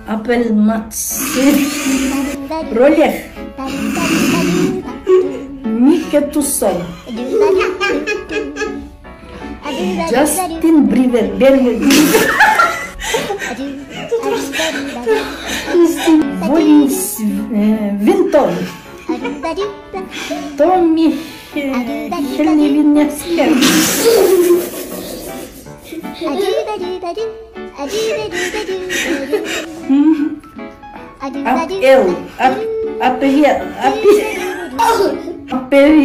Apel Mats. Roller. Mika Tussauds. Justin Bieber. Vinton. Tommy Hilnivinevsker. Apel.